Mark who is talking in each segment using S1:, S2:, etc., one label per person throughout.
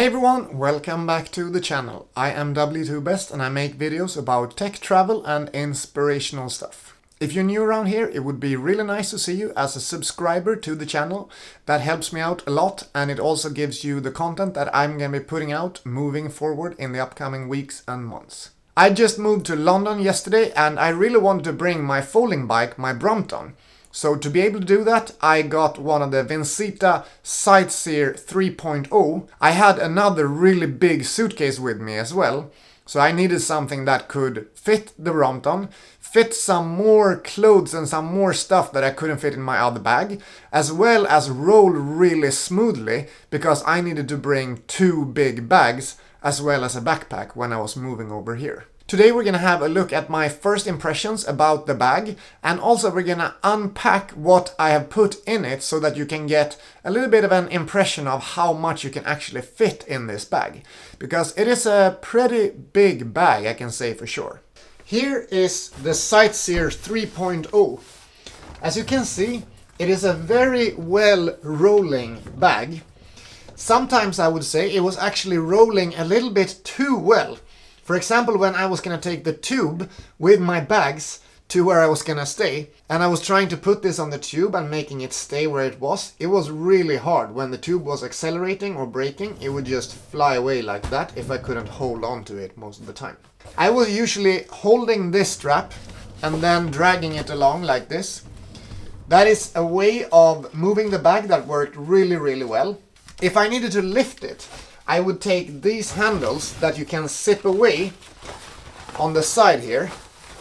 S1: Hey everyone, welcome back to the channel. I am W2Best and I make videos about tech, travel and inspirational stuff. If you're new around here, it would be really nice to see you as a subscriber to the channel. That helps me out a lot and it also gives you the content that I'm going to be putting out moving forward in the upcoming weeks and months. I just moved to London yesterday and I really wanted to bring my folding bike, my Brompton. So to be able to do that, I got one of the Vincita Sightseer 3.0. I had another really big suitcase with me as well. So I needed something that could fit the Brompton, fit some more clothes and some more stuff that I couldn't fit in my other bag, as well as roll really smoothly because I needed to bring two big bags as well as a backpack when I was moving over here. Today we're going to have a look at my first impressions about the bag, and also we're going to unpack what I have put in it so that you can get a little bit of an impression of how much you can actually fit in this bag. Because it is a pretty big bag, I can say for sure. Here is the Sightseer 3.0. As you can see, it is a very well rolling bag. Sometimes I would say it was actually rolling a little bit too well. For example, when I was going to take the tube with my bags to where I was going to stay, and I was trying to put this on the tube and making it stay where it was really hard. When the tube was accelerating or braking, it would just fly away like that if I couldn't hold on to it most of the time. I was usually holding this strap and then dragging it along like this. That is a way of moving the bag that worked really well. If I needed to lift it, I would take these handles that you can zip away on the side here,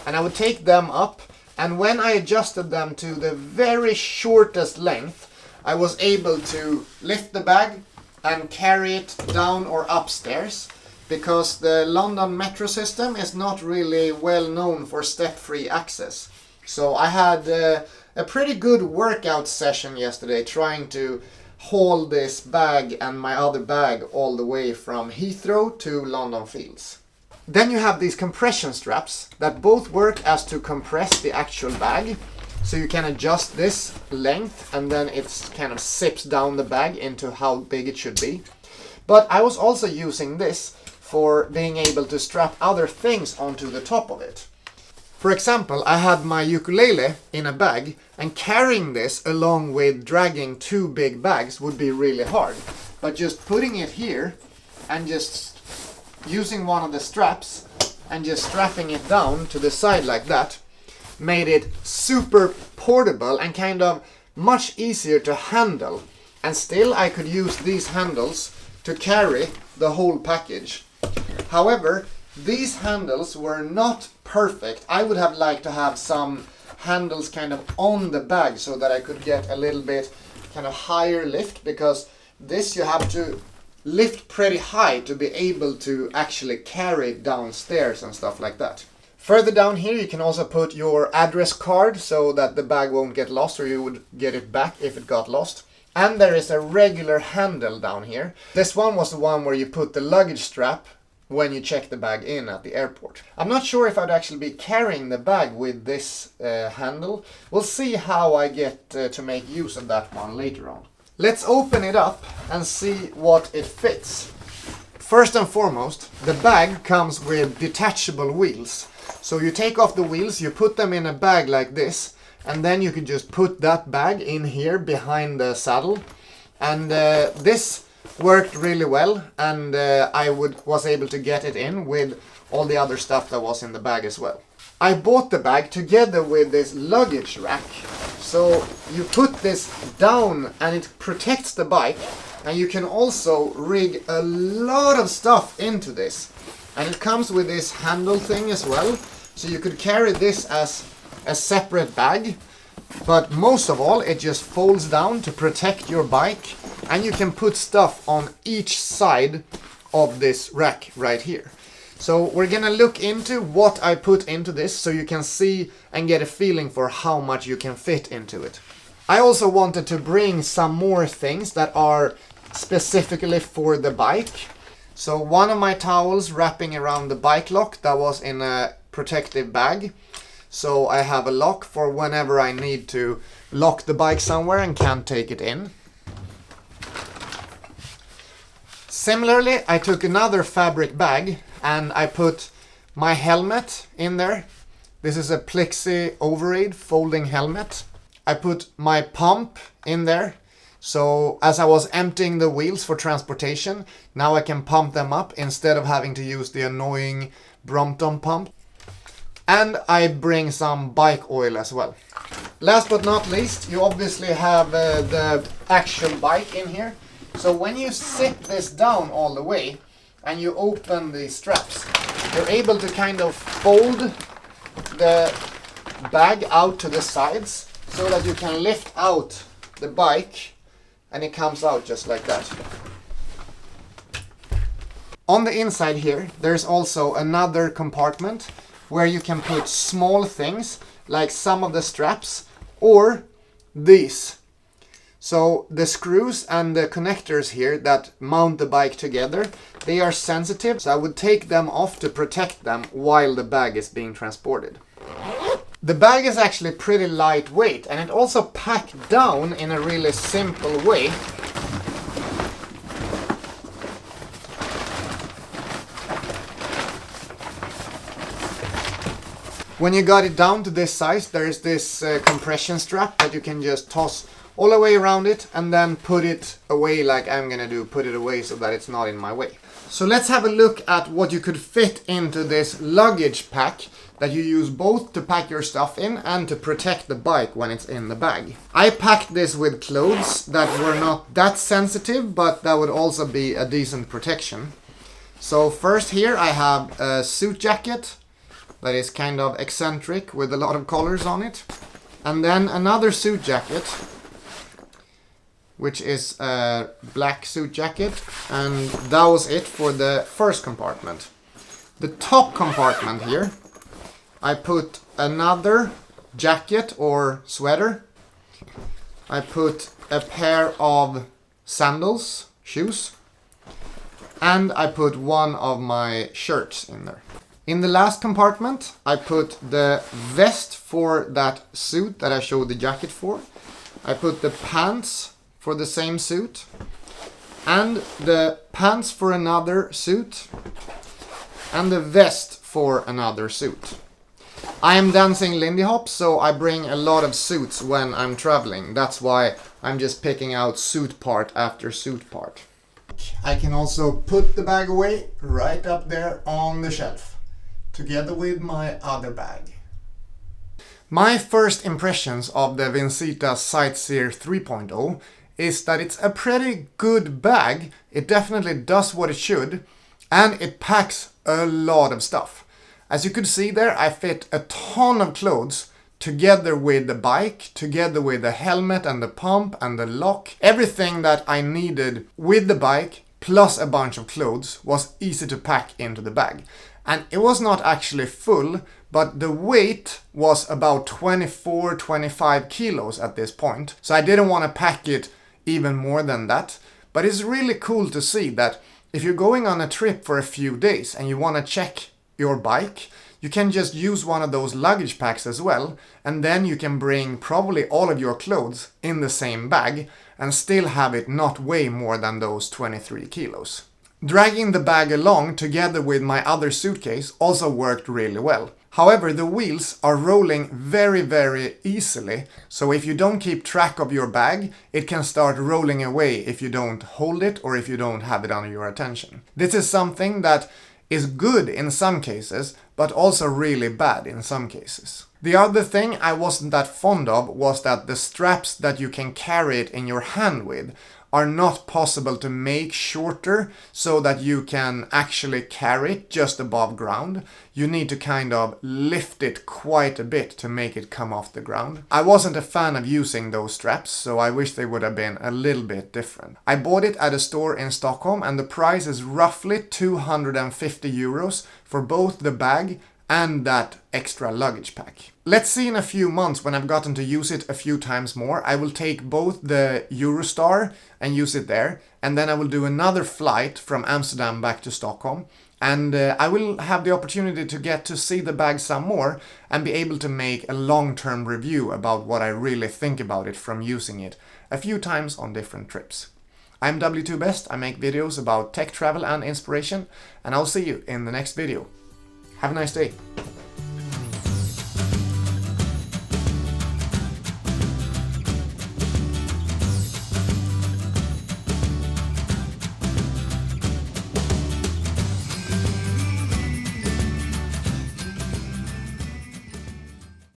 S1: and I would take them up, and when I adjusted them to the very shortest length, I was able to lift the bag and carry it down or upstairs, because the London metro system is not really well known for step-free access. So I had a pretty good workout session yesterday trying to haul this bag and my other bag all the way from Heathrow to London Fields. Then you have these compression straps that both work as to compress the actual bag. So you can adjust this length and then it kind of zips down the bag into how big it should be. But I was also using this for being able to strap other things onto the top of it. For example, I had my ukulele in a bag, and carrying this along with dragging two big bags would be really hard. But just putting it here and just using one of the straps and just strapping it down to the side like that made it super portable and kind of much easier to handle. And still I could use these handles to carry the whole package. However, these handles were not perfect. I would have liked to have some handles kind of on the bag so that I could get a little bit kind of higher lift, because this you have to lift pretty high to be able to actually carry it downstairs and stuff like that. Further down here you can also put your address card so that the bag won't get lost, or you would get it back if it got lost. And there is a regular handle down here. This one was the one where you put the luggage strap when you check the bag in at the airport. I'm not sure if I'd actually be carrying the bag with this handle. We'll see how I get to make use of that one later on. Let's open it up and see what it fits. First and foremost, the bag comes with detachable wheels. So you take off the wheels, you put them in a bag like this, and then you can just put that bag in here behind the saddle. And this worked really well, and I was able to get it in with all the other stuff that was in the bag as well. I bought the bag together with this luggage rack, so you put this down and it protects the bike, and you can also rig a lot of stuff into this. And it comes with this handle thing as well, so you could carry this as a separate bag, but most of all it just folds down to protect your bike. And you can put stuff on each side of this rack right here. So we're gonna look into what I put into this so you can see and get a feeling for how much you can fit into it. I also wanted to bring some more things that are specifically for the bike. So one of my towels wrapping around the bike lock that was in a protective bag. So I have a lock for whenever I need to lock the bike somewhere and can't take it in. Similarly, I took another fabric bag and I put my helmet in there. This is a plexi overraid folding helmet. I put my pump in there. So as I was emptying the wheels for transportation, now I can pump them up instead of having to use the annoying Brompton pump. And I bring some bike oil as well. Last but not least, you obviously have the actual bike in here. So when you sit this down all the way and you open the straps, you're able to kind of fold the bag out to the sides so that you can lift out the bike and it comes out just like that. On the inside here, there's also another compartment where you can put small things like some of the straps or these. So the screws and the connectors here that mount the bike together, they are sensitive, so I would take them off to protect them while the bag is being transported. The bag is actually pretty lightweight and it also packed down in a really simple way. When you got it down to this size, there is this compression strap that you can just toss all the way around it and then put it away like I'm gonna do, put it away so that it's not in my way. So let's have a look at what you could fit into this luggage pack that you use both to pack your stuff in and to protect the bike when it's in the bag. I packed this with clothes that were not that sensitive, but that would also be a decent protection. So first here I have a suit jacket that is kind of eccentric with a lot of colors on it. And then another suit jacket, which is a black suit jacket, and that was it for the first compartment. The top compartment here, I put another jacket or sweater. I put a pair of sandals, shoes, and I put one of my shirts in there. In the last compartment, I put the vest for that suit that I showed the jacket for. I put the pants for the same suit and the pants for another suit and the vest for another suit. I am dancing Lindy Hop, so I bring a lot of suits when I'm traveling. That's why I'm just picking out suit part after suit part. I can also put the bag away right up there on the shelf, together with my other bag. My first impressions of the Vincita Sightseer 3.0 is that it's a pretty good bag. It definitely does what it should, and it packs a lot of stuff. As you could see there, I fit a ton of clothes together with the bike, together with the helmet and the pump and the lock. Everything that I needed with the bike plus a bunch of clothes was easy to pack into the bag. And it was not actually full, but the weight was about 24-25 kilos at this point. So I didn't want to pack it even more than that. But it's really cool to see that if you're going on a trip for a few days and you want to check your bike, you can just use one of those luggage packs as well, and then you can bring probably all of your clothes in the same bag and still have it not weigh more than those 23 kilos. Dragging the bag along together with my other suitcase also worked really well. However, the wheels are rolling very easily, so if you don't keep track of your bag, it can start rolling away if you don't hold it or if you don't have it under your attention. This is something that is good in some cases, but also really bad in some cases. The other thing I wasn't that fond of was that the straps that you can carry it in your hand with are not possible to make shorter so that you can actually carry it just above ground. You need to kind of lift it quite a bit to make it come off the ground. I wasn't a fan of using those straps, so I wish they would have been a little bit different. I bought it at a store in Stockholm and the price is roughly 250 euros for both the bag and that extra luggage pack. Let's see in a few months, when I've gotten to use it a few times more, I will take both the Eurostar and use it there, and then I will do another flight from Amsterdam back to Stockholm, and I will have the opportunity to get to see the bag some more and be able to make a long-term review about what I really think about it from using it a few times on different trips. I'm W2Best, I make videos about tech, travel and inspiration, and I'll see you in the next video. Have a nice day.